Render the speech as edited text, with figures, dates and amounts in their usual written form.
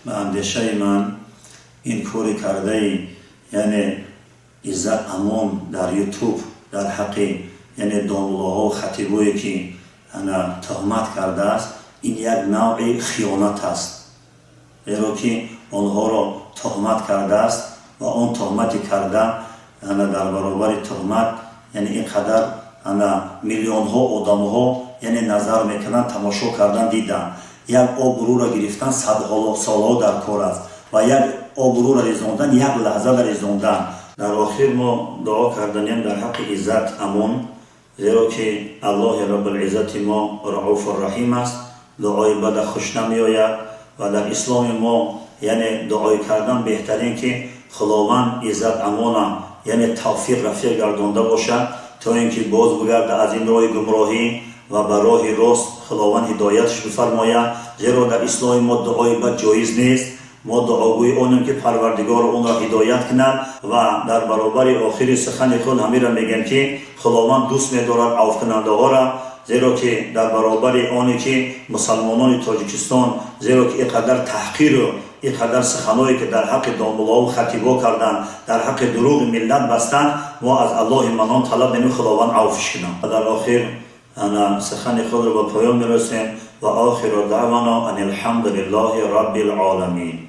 به اندیشه من این کاری کرده یعنی عزت امان در یوتیوب در حق یعنی دانلوها و خطیبایی که تهمت کرده است این یک نوع خیانت است، زیرا که آنها را تهمت کرده است و آن تهمتی کرده در برابر تهمت یعنی اینقدر میلیون ها آدم ها یعنی نظر میکنن، تماشا کردن، دیدن. یک آبرو را گرفتن سالها در کار است و یک آبرو را ریزاندن، یک لحظه را ریزاندن. در آخر ما دعا کردنیم در حق عزت امان، زیرا که الله رب العزت ما رؤوف الرحیم است. دعای بد خوش نمی آید و در اسلام ما یعنی دعای کردن بهترین که خداوند عزت امان یعنی توفیق رفیق گردانده باشد تا اینکه باز بگرده از این راه گمراهی و به راه راست خداوند هدایتش بفرماید. زیرا در اسلام ما دعای بد جایز نیست. ما دعاگوی آنیم که پروردگار اون را هدایت کند و در برابر آخر سخن خود همین را میگن که خداوند دوست می‌دارد عفو کننده ها را، زیرا که در برابر آنی که مسلمانان تاجیکستان زیرا که اینقدر تحقیر و اینقدر سخنایی که در حق دانلوها و خطیبا کردن، در حق دروغ ملت بستن، ما از الله منان طلب نمی خداوند عفوش کنند. و در آخر سخن خود را به پایان می‌رسیم و آخر دعوانا ان الحمد لله رب العالمین.